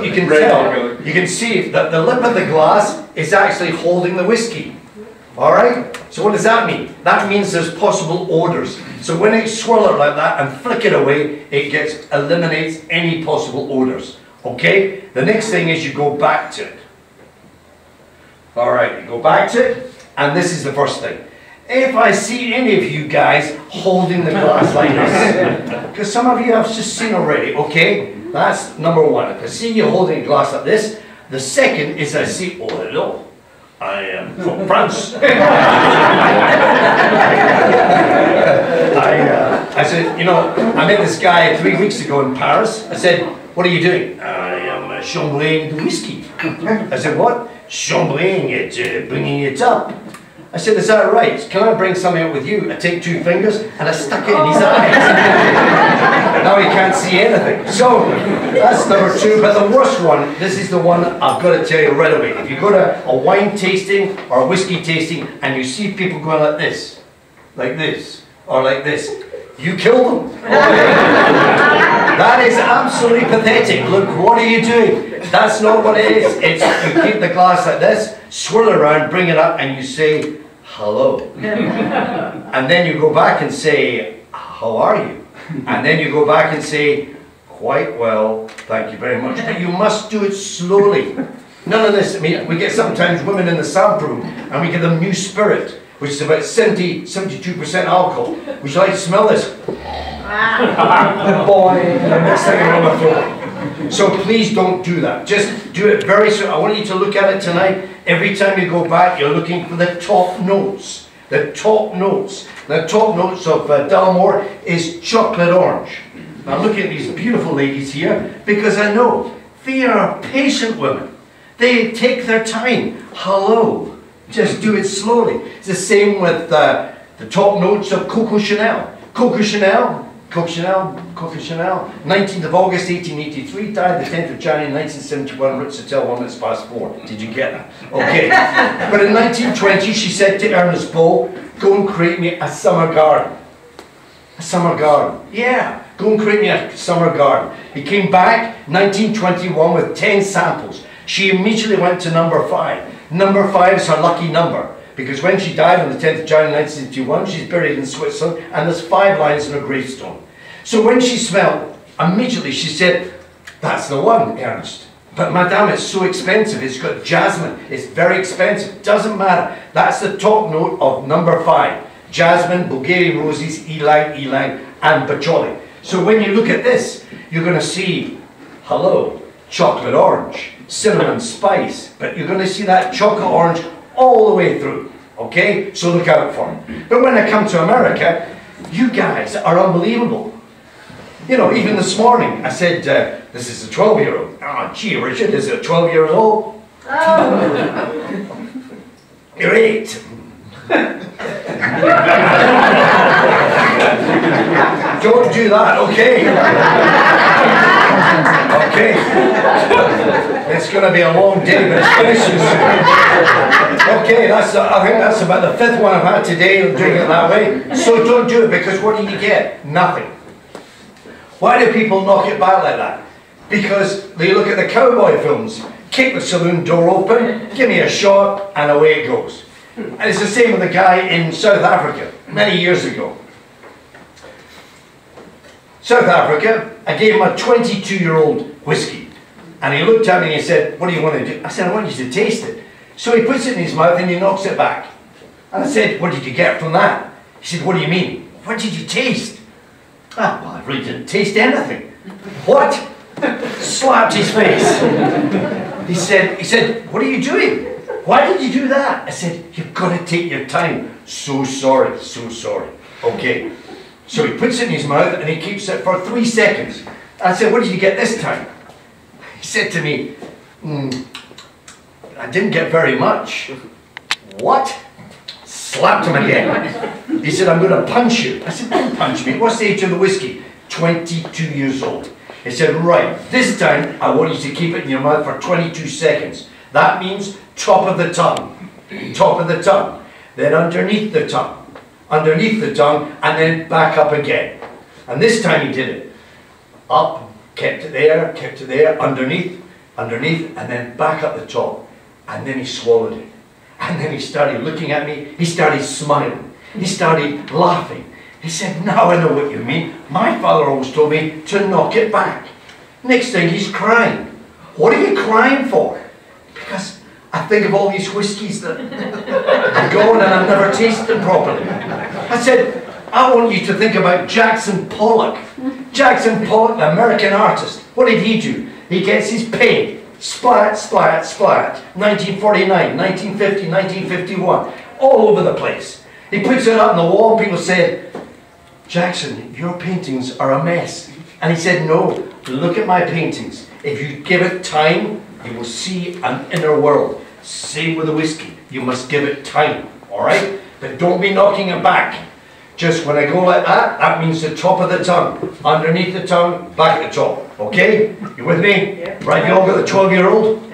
You can tell, you can see that the lip of the glass is actually holding the whiskey. Alright? So what does that mean? That means there's possible odours. So when I swirl it like that and flick it away, it eliminates any possible odours. Okay? The next thing is you go back to it. Alright, you go back to it, and this is the first thing. If I see any of you guys holding the glass like this, because some of you I've just seen already, okay? That's number one. If I see you holding a glass like this, the second is I see, oh hello, I am from France. I said, you know, I met this guy 3 weeks ago in Paris. I said, what are you doing? I am chambring the whiskey. I said, what? Chambring it, bringing it up. I said, is that right? Can I bring something up with you? I take 2 fingers and I stuck it in his eyes. Now he can't see anything. So that's number 2. But the worst one, this is the one I've got to tell you right away. If you go to a wine tasting or a whiskey tasting and you see people going like this, or like this, you kill them. That is absolutely pathetic. Look, what are you doing? That's not what it is. It's you keep the glass like this, swirl it around, bring it up, and you say, hello. And then you go back and say, how are you? And then you go back and say, quite well, thank you very much. But you must do it slowly. None of this, I mean, we get sometimes women in the sample room, and we give them new spirit, which is about 72% alcohol. Would you like to smell this? Boy, the next thing on my throat. So please don't do that. Just do it very slow. I want you to look at it tonight. Every time you go back, you're looking for the top notes. The top notes. The top notes of Dalmore is chocolate orange. Now look at these beautiful ladies here, because I know they are patient women. They take their time. Hello. Just do it slowly. It's the same with the top notes of Coco Chanel. Coco Chanel, 19th of August 1883, died the 10th of January 1971, Ritz Hotel, 1 minute past 4. Did you get that? Okay. But in 1920, she said to Ernest Bow, go and create me a summer garden. A summer garden. Yeah, go and create me a summer garden. He came back, 1921, with 10 samples. She immediately went to number 5. Number 5 is her lucky number, because when she died on the 10th of January 1971, she's buried in Switzerland, and there's 5 lines in her gravestone. So when she smelled, immediately she said, that's the one, Ernest. But madame, it's so expensive. It's got jasmine. It's very expensive. Doesn't matter. That's the top note of number 5. Jasmine, Bulgarian roses, ylang, and patchouli. So when you look at this, you're going to see, hello, chocolate orange, cinnamon spice, but you're going to see that chocolate orange all the way through. Okay? So look out for it. But when I come to America, you guys are unbelievable. You know, even this morning, I said, this is a 12-year-old. Oh, gee, Richard, is it a 12-year-old? Oh. You're 8. Don't do that, okay? Okay. It's going to be a long day, but it's finishing soon. Okay, I think that's about the 5th one I've had today of doing it that way. So don't do it, because what do you get? Nothing. Why do people knock it back like that? Because they look at the cowboy films, kick the saloon door open, give me a shot, and away it goes. And it's the same with the guy in South Africa, many years ago. South Africa, I gave him a 22-year-old whiskey. And he looked at me and he said, what do you want to do? I said, I want you to taste it. So he puts it in his mouth and he knocks it back. And I said, what did you get from that? He said, what do you mean? What did you taste? Ah, well, I really didn't taste anything. What? Slapped his face. He said, what are you doing? Why did you do that? I said, you've got to take your time. So sorry, so sorry. Okay. So he puts it in his mouth and he keeps it for 3 seconds. I said, what did you get this time? He said to me, I didn't get very much. What? Slapped him again. He said, I'm going to punch you. I said, don't punch me. What's the age of the whiskey? 22 years old. He said, right, this time I want you to keep it in your mouth for 22 seconds. That means top of the tongue. Top of the tongue. Then underneath the tongue. Underneath the tongue, and then back up again. And this time he did it. Up, kept it there, underneath, underneath, and then back up the top. And then he swallowed it. And then he started looking at me. He started smiling. He started laughing. He said, now I know what you mean. My father always told me to knock it back. Next thing, he's crying. What are you crying for? Because I think of all these whiskies that are going and I've never tasted them properly. I said, I want you to think about Jackson Pollock. Jackson Pollock, the American artist. What did he do? He gets his paint. Splat, splat, splat. 1949, 1950, 1951. All over the place. He puts it up on the wall. People said, Jackson, your paintings are a mess. And he said, no, look at my paintings. If you give it time, you will see an inner world. Same with the whiskey. You must give it time, all right? But don't be knocking it back. Just when I go like that, that means the top of the tongue. Underneath the tongue, back at the top. Okay? You with me? Yeah. Right, you all got the 12-year-old?